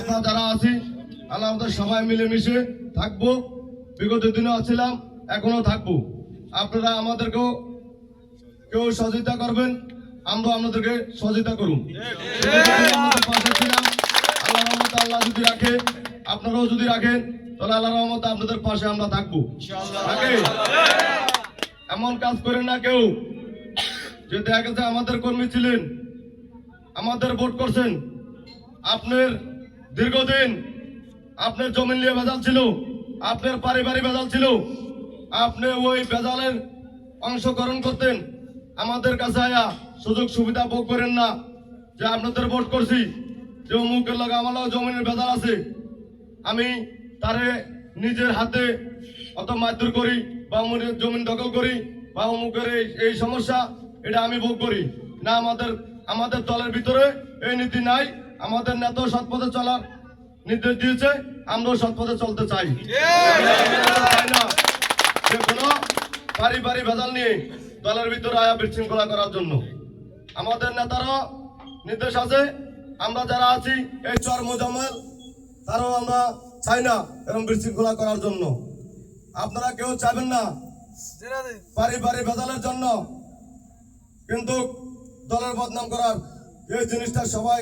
আপনারা যারা আছি আল্লাহ আমাদের সবাই মিলেমিশে থাকবো। বিগত দিনে ছিলাম, এখনো থাকবো। আপনারা আমাদেরকেও কেউ সহযোগিতা করবেন, আমরা আপনাদেরকে সহযোগিতা করুন। পাশে ছিলাম, আল্লাহ রহমতে আল্লাহ যদি রাখে, আপনারাও যদি রাখেন, তাহলে আল্লাহ রহমতে আপনাদের পাশে আমরা থাকবো। এমন কাজ করেন না কেউ যে দেখা গেছে আমাদের কর্মী ছিলেন, আমাদের ভোট করছেন, আপনার দীর্ঘদিন আপনার জমি নিয়ে ভেজাল ছিল, আপনার পারিবারিক ভেজাল ছিল, আপনি ওই ভেজালের অংশগ্রহণ করতেন, আমাদের কাছে আয়া সুযোগ সুবিধা ভোগ করেন না যে আপনাদের ভোট করছি, যে অমুকের লগে আমার জমিনের ভেজাল আছে, আমি তারে নিজের হাতে অত মারধর করি বা অমুকের জমিন দখল করি বা অমুকের এই সমস্যা এটা আমি ভোগ করি না। আমাদের দলের ভিতরে এই নীতি নাই। আমাদের নেতা সৎ পথে চলার নির্দেশ দিয়েছে, আমরাও সৎ পথে চলতে চাই না যে কোনো পারিবারিক ভেজাল নিয়ে দলের ভিতরে আয়া বিশৃঙ্খলা করার জন্য। আমাদের নেতারও নির্দেশ আছে, আমরা যারা আছি এই চর মোজাম্মেল তারাও আমরা চাই না এরকম বিশৃঙ্খলা করার জন্য। আপনারা কেউ চাইবেন না পারিবারিক ভেজালের জন্য, কিন্তু দলের বদনাম করার এই জিনিসটা সবাই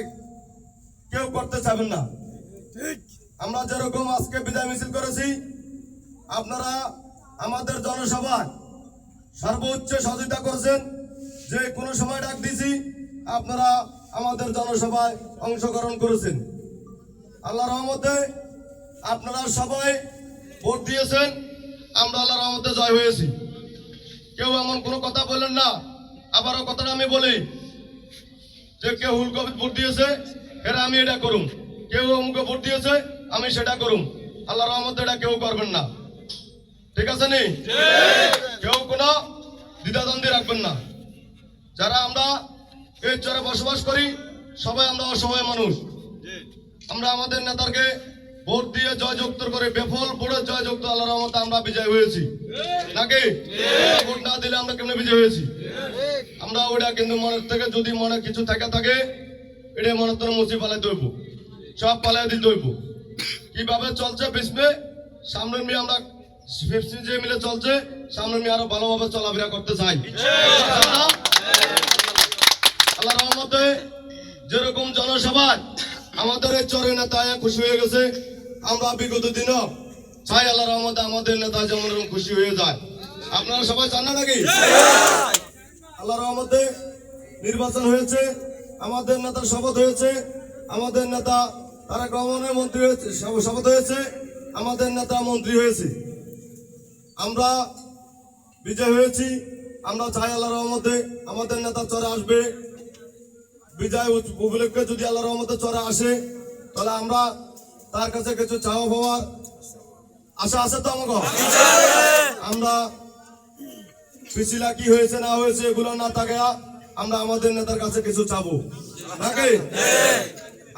কেউ করতে চাইবেন না। আমরা যেরকম আজকে বিদায় মিছিল করেছি, আপনারা আমাদের জনসভায় সর্বোচ্চ সহযোগিতা করেছেন। যে কোনো সময় ডাক দিয়েছি, আপনারা আমাদের জনসভায় অংশগ্রহণ করেছেন। আল্লাহ রহমতে আপনারা সবাই ভোট দিয়েছেন, আমরা আল্লাহ রহমতে জয় হয়েছি। কেউ এমন কোনো কথা বললেন না। আবারও কথাটা আমি বলি যে কেউ হুলকবিদ ভোট দিয়েছে, এরা আমি এটা করুম, কেউ অমুকে ভোট দিয়েছে আমি সেটা করুম। আল্লাহ রহমতে এটা কেউ করবেন না, ঠিক আছে নি? কেউ কোনো দ্বিধাদ্বন্দ্বী রাখবেন না। যারা আমরা এই চরে বসবাস করি সবাই আমরা অসহায় মানুষ। আমরা আমাদের নেতাকে ভোট দিয়ে জয়যুক্ত করে বেফল ভোটে জয়যুক্ত আল্লাহর রহমতে আমরা বিজয় হয়েছি নাকি? ভোট না দিলে আমরা কেমনে বিজয় হয়েছি? আমরা ওটা কিন্তু মনের থেকে যদি মনে কিছু থাকে এটা মনের থেকে মুছি পালাই দইব, সব পালাই দিয়ে দইব। কিভাবে চলছে বিস্মে সামনের মেয়ে আমরা যে মিলে চলছে, সামনের মেয়ে আরো ভালোভাবে চলাফেরা করতে চাই। আল্লাহ রহমতে যেরকম জনসভায় আমাদের এই চরের নেতা খুশি হয়ে গেছে, আমরা বিগত দিনও চাই আল্লাহ রহমতে আমাদের নেতা যেমন খুশি হয়ে যায়। আপনারা সবাই চান না নাকি? আল্লাহ রহমতে নির্বাচন হয়েছে, আমাদের নেতার শপথ হয়েছে, আমাদের নেতা তারেক রহমানের মন্ত্রী হয়েছে, শপথ হয়েছে, আমাদের নেতা মন্ত্রী হয়েছে, আমরা বিজয় হয়েছি। আমরা চাই আল্লাহ রহমতে আমাদের নেতা চরে আসবে। বিজয় উপলক্ষে যদি আল্লাহ রহমতে চরে আসে, তাহলে আমরা তার কাছে কিছু চাওয়া পাওয়ার আশা আছে তো আমাকে। আমরা পিছিলা কি হয়েছে না হয়েছে এগুলো না থাকে, আমরা আমাদের নেতার কাছে কিছু চাবো নাকি?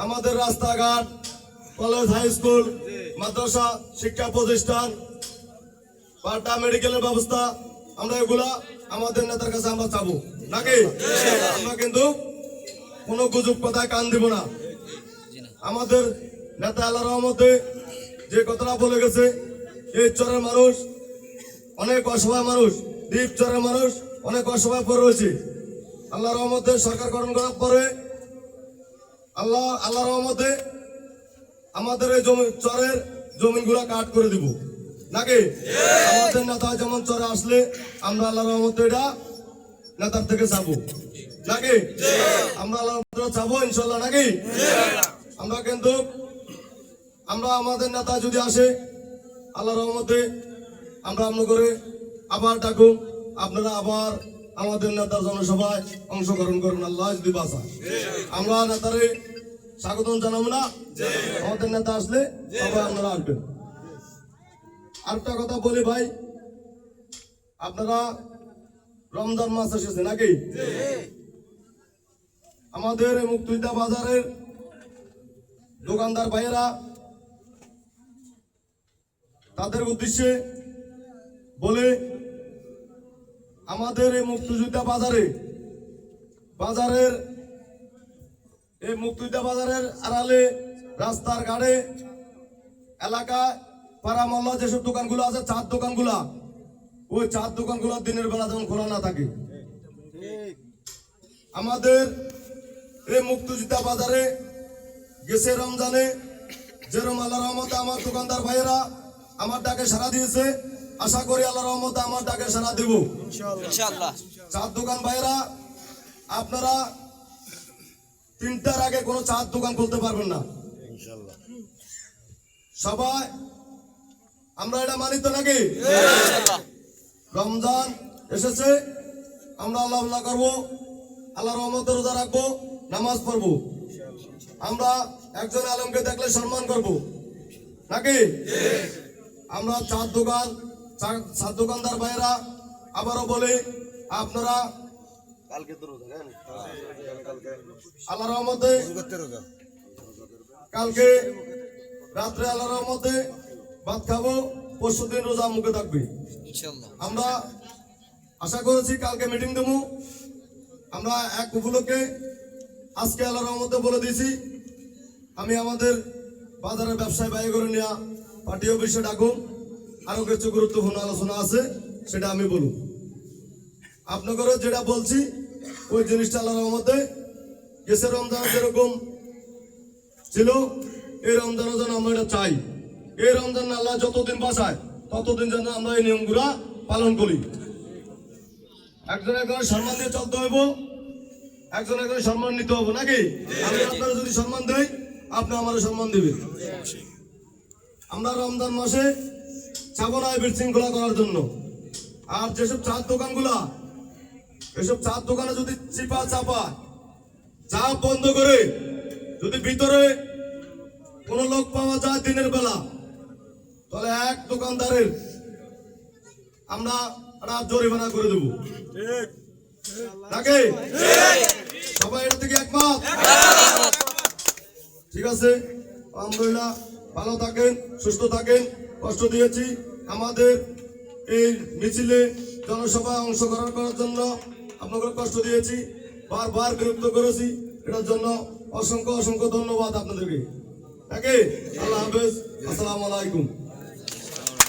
আমাদের রাস্তাঘাট, কলেজ, হাই স্কুল, মাদ্রাসা, শিক্ষা প্রতিষ্ঠান, পাল্টা মেডিকেলের ব্যবস্থা, আমরা এগুলা আমাদের নেতার কাছে আমরা চাবো নাকি? আমরা কিন্তু কোনো গুজব কথায় কান দিব না। আমাদের নেতা আল্লাহ রহমতে যে কথাটা বলে গেছে, এই চরের মানুষ অনেক অসহায় মানুষ, দ্বীপ চরের মানুষ অনেক অসহায় পড়ে রয়েছে। আল্লাহ রহমতে সরকার গঠন করার পরে আল্লাহ রহমতে আমাদের এই চরের জমিনগুলা কাট করে দিব নাকি? আমাদের নেতা যেমন চরে আসলে আমরা আল্লাহ রহমতে এটা নেতার থেকে চাবো নাকি? আমরা আল্লাহ চাবো ইনশাল্লাহ নাকি? আমরা কিন্তু আমরা আমাদের নেতা যদি আসে আল্লাহ রহমতে আমরা আমরা করে আবার ডাকুন, আপনারা আবার আমাদের নেতার জনসভায় অংশগ্রহণ করুন। আল্লাহ যদি বাঁচা, আমরা নেতারে স্বাগত জানাবো না। আমাদের নেতা আসলে সবাই আপনারা আসবেন। আরেকটা কথা বলি ভাই, আপনারা রমজান মাস এসেছে নাকি? আমাদের মুক্তিযোদ্ধা বাজারের দোকানদার ভাইয়েরা তাদের উদ্দেশ্যে বলে, আমাদের এই মুক্তিযোদ্ধা বাজারের এই মুক্তিযোদ্ধা বাজারের আড়ালে রাস্তার ঘাটে এলাকায় পাড়া মহল্লা যেসব দোকানগুলো আছে, চার দোকানগুলা, ওই চার দোকানগুলো দিনের বেলা যেমন খোলা না থাকে। আমাদের এই মুক্তিযোদ্ধা বাজারে গেছে রমজানে যেরকম আল্লাহ রহমতে আমার দোকানদার ভাইয়েরা আমার ডাকে সাড়া দিয়েছে, আশা করি আল্লাহ রহমতে আমার ডাকে সাড়া দেব ইনশাআল্লাহ। চার দোকান ভাইয়েরা, আপনারা 3টার আগে কোনো চার দোকান খুলতে পারবেন না সবাই। আমরা এটা মানি তো নাকি? রমজান এসেছে, আমরা আল্লাহ আল্লাহ করবো, আল্লাহ রহমতে রোজা রাখবো, নামাজ পড়বো। আমরা একজন আলমকে দেখলে সম্মান করব নাকি? আমরা চার দোকানদার ভাইরা আবারও বলি, আপনারা আল্লাহ রহমতে কালকে রাত্রে আল্লাহ রহমতে ভাত খাবো, পরশু দিন রোজা মুখে থাকবে। আমরা আশা করেছি কালকে মিটিং দেবো। আমরা এক উপলক্ষে আজকে আল্লাহ রহমতে বলে দিয়েছি, আমি আমাদের বাজারের ব্যবসায় ব্যয় করে নেওয়া পার্টি অফিসে ডাকুন, আরো কিছু গুরুত্বপূর্ণ আলোচনা আছে সেটা আমি বলুন। আপনাদের যেটা বলছি ওই জিনিসটা আল্লাহ রহমতে গেছে রমজান যেরকম ছিল, এই রমজানের জন্য আমরা এটা চাই। এই রমজান আল্লাহ যতদিন বাঁচায় ততদিন যেন আমরা এই নিয়মগুলা পালন করি। একজন একজনের সম্মান দিয়ে চলতে হইব, একজন একজনের সম্মান নিতে হবে নাকি? আমি আপনারা যদি সম্মান দেই, আপনি আমারও সম্মান দিবেন। আমরা রমজান মাসে যাবো না বিশৃঙ্খলা করার জন্য। আর যেসব চার দোকানগুলা, এসব চার দোকানে যদি চিপা চাপা চাপ বন্ধ করে যদি ভিতরে কোন লোক পাওয়া যায় দিনের বেলা, তাহলে এক দোকানদারের আমরা জরিমানা করে দেবো নাকি? সবাই এটা থেকে একমত? ঠিক আছে, আলহামদুলিল্লাহ। ভালো থাকেন, সুস্থ থাকেন। কষ্ট দিয়েছি আমাদের এই মিছিলে জনসভায় অংশগ্রহণ করার জন্য, আপনাকে কষ্ট দিয়েছি, বারবার বিরক্ত করেছি, এটার জন্য অসংখ্য অসংখ্য ধন্যবাদ আপনাদেরকে। নাকি? আল্লাহ হাফেজ, আসসালামু আলাইকুম।